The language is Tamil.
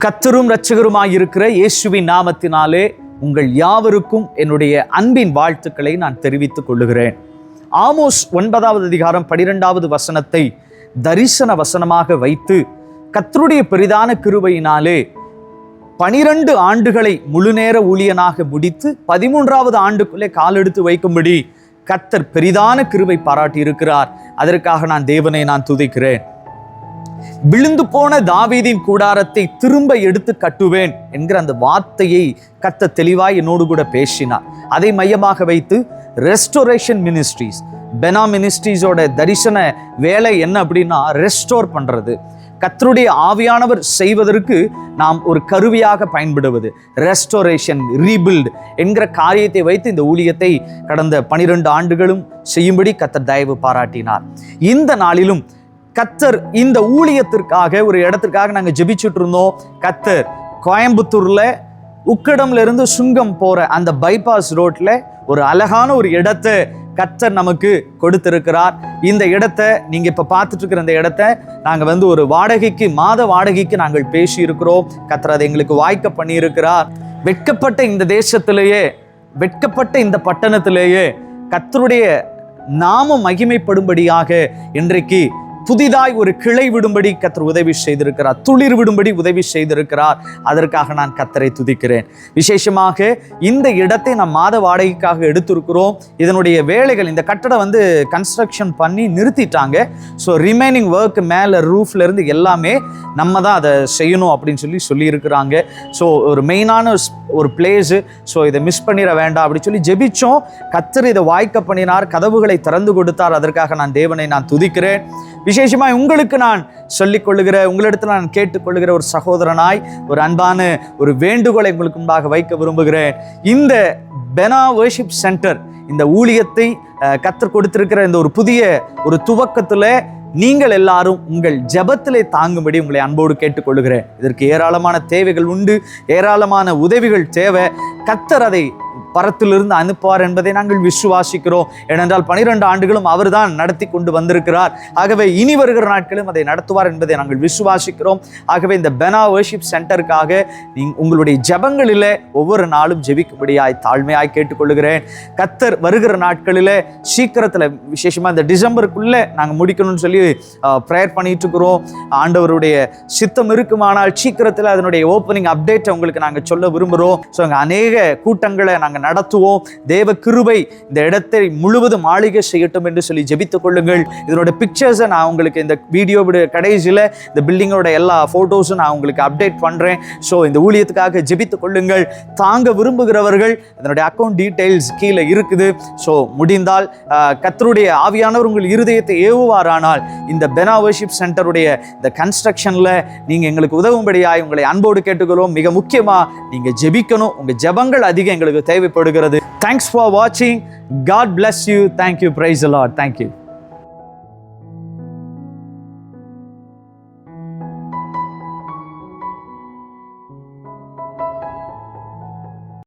கர்த்தரும் இரட்சகருமாயிருக்கிற இயேசுவின் நாமத்தினாலே உங்கள் யாவருக்கும் என்னுடைய அன்பின் வாழ்த்துக்களை நான் தெரிவித்துக் கொள்ளுகிறேன். ஆமோஸ் 9வது அதிகாரம் 12வது வசனத்தை தரிசன வசனமாக வைத்து கர்த்தருடைய பெரிதான கிருபையினாலே 12 ஆண்டுகளை முழுநேர ஊழியனாக முடித்து 13வது ஆண்டுக்குள்ளே காலெடுத்து வைக்கும்படி கர்த்தர் பெரிதான கிருபை பாராட்டி இருக்கிறார். அதற்காக நான் தேவனை துதிக்கிறேன். விழுந்து போன தாவீதின் கூடாரத்தை திரும்ப எடுத்து கட்டுவேன் என்கிற அந்த வார்த்தையை கர்த்தர் தெளிவாய் என்னோடு கூட பேசினார். அதை மையமாக வைத்து ரெஸ்டோரேஷன் மினிஸ்ட்ரீஸ், பெனா மினிஸ்ட்ரீஸோட தரிசன வேலை என்ன அப்படின்னா ரெஸ்டோர் பண்றது, கர்த்தருடைய ஆவியானவர் செய்வதற்கு நாம் ஒரு கருவியாக பயன்படுவது, ரெஸ்டோரேஷன், ரீபில்ட் என்கிற காரியத்தை வைத்து இந்த ஊழியத்தை கடந்த 12 ஆண்டுகளும் செய்யும்படி கர்த்தர் தயவு பாராட்டினார். இந்த நாளிலும் கர்த்தர் இந்த ஊழியத்திற்காக ஒரு இடத்திற்காக நாங்கள் ஜெபிச்சுட்டு இருந்தோம். கர்த்தர் கோயம்புத்தூர்ல உக்கடம்ல இருந்து சுங்கம் போற அந்த பைபாஸ் ரோட்ல ஒரு அழகான ஒரு இடத்தை கர்த்தர் நமக்கு கொடுத்திருக்கிறார். இந்த இடத்தை நீங்க இப்ப பார்த்துட்டு இருக்கிற இந்த இடத்தை நாங்க ஒரு வாடகைக்கு, மாத வாடகைக்கு நாங்கள் பேசி இருக்கிறோம். கர்த்தர் அதை எங்களுக்கு வாய்க்க பண்ணி இருக்கிறார். வெட்கப்பட்ட இந்த தேசத்திலேயே, வெட்கப்பட்ட இந்த பட்டணத்திலேயே கர்த்தருடைய நாமம் மகிமைப்படும்படியாக இன்றைக்கு புதிதாய் ஒரு கிளை விடும்படி கர்த்தர் உதவி செய்திருக்கிறார், துளிர் விடும்படி உதவி செய்திருக்கிறார். அதற்காக நான் கர்த்தரை துதிக்கிறேன். விசேஷமாக இந்த இடத்தை நாம் மாத வாடகைக்காக எடுத்திருக்கிறோம். இதனுடைய வேலைகள், இந்த கட்டடம் கன்ஸ்ட்ரக்ஷன் பண்ணி நிறுத்திட்டாங்க. ஸோ ரிமைனிங் ஒர்க் மேலே ரூஃப்ல இருந்து எல்லாமே நம்ம தான் அதை செய்யணும் அப்படின்னு சொல்லியிருக்கிறாங்க. ஸோ ஒரு மெயினான ஒரு பிளேஸு. ஸோ இதை மிஸ் பண்ணிட வேண்டாம் அப்படின்னு சொல்லி ஜெபிச்சோம். கர்த்தர் இதை வாய்க்க பண்ணினார், கதவுகளை திறந்து கொடுத்தார். அதற்காக நான் தேவனை துதிக்கிறேன். விசேஷமாய் உங்களுக்கு நான் சொல்லிக் கொள்ளுகிற, உங்களிடத்தில் நான் கேட்டுக்கொள்ளுகிற ஒரு சகோதரனாய் ஒரு அன்பான ஒரு வேண்டுகோளை உங்களுக்கு முன்பாக வைக்க விரும்புகிறேன். இந்த பெனா வர்ஷிப் சென்டர், இந்த ஊழியத்தை கர்த்தர் கொடுத்திருக்கிற இந்த ஒரு புதிய ஒரு துவக்கத்தில் நீங்கள் எல்லாரும் உங்கள் ஜெபத்திலே தாங்கும்படி உங்களை அன்போடு கேட்டுக்கொள்ளுகிறேன். இதற்கு ஏராளமான தேவைகள் உண்டு, ஏராளமான உதவிகள் தேவை. கர்த்தர் அதை பரத்திலிருந்து அனுப்புவார் என்பதை நாங்கள் விசுவாசிக்கிறோம். ஏனென்றால் 12 ஆண்டுகளும் அவர் தான் நடத்தி கொண்டு வந்திருக்கிறார். ஆகவே இனி வருகிற நாட்களும் அதை நடத்துவார் என்பதை நாங்கள் விசுவாசிக்கிறோம். ஆகவே இந்த பெனா வர்ஷிப் சென்டருக்காக உங்களுடைய ஜெபங்களில் ஒவ்வொரு நாளும் ஜெபிக்கும்படியாய் தாழ்மையாய் கேட்டுக்கொள்ளுகிறேன். கர்த்தர் வருகிற நாட்களில் சீக்கிரத்தில், விசேஷமாக இந்த டிசம்பருக்குள்ளே நாங்கள் முடிக்கணும்னு சொல்லி ப்ரேயர் பண்ணிட்டு இருக்கிறோம். ஆண்டவருடைய சித்தம் இருக்குமானால் சீக்கிரத்தில் அதனுடைய ஓப்பனிங் அப்டேட்டை உங்களுக்கு நாங்கள் சொல்ல விரும்புகிறோம். ஸோ அங்கே அநேக கூட்டங்களை நாங்கள் நடத்துவோம். தேவ கிருபை இந்த இடத்தை முழுவதும் ஆளுகை செய்யட்டும் என்று சொல்லி ஜெபித்துக் கொள்ளுங்கள். இதனோட பிக்சர்ஸை நான் உங்களுக்கு இந்த வீடியோவுடைய கடைசியில் இந்த பில்டிங்கோட எல்லா ஃபோட்டோஸும் நான் உங்களுக்கு அப்டேட் பண்ணுறேன். ஸோ இந்த ஊழியத்துக்காக ஜெபித்துக் கொள்ளுங்கள். தாங்க விரும்புகிறவர்கள் அதனுடைய அக்கௌண்ட் டீட்டெயில்ஸ் கீழே இருக்குது. ஸோ முடிந்தால் கர்த்தருடைய ஆவியானவர் உங்கள் இருதயத்தை ஏவுவாரானால் இந்த பெனா வர்ஷிப் சென்டருடைய இந்த கன்ஸ்ட்ரக்ஷனில் நீங்கள் எங்களுக்கு உதவும்படியாய் உங்களை அன்போடு கேட்டுக்கிறோம். மிக முக்கியமாக நீங்கள் ஜெபிக்கணும். உங்கள் ஜெபங்கள் அதிகம் எங்களுக்கு தேவைப்படுகிறது. Thanks for watching. God bless you. Thank you. Praise the Lord. Thank you.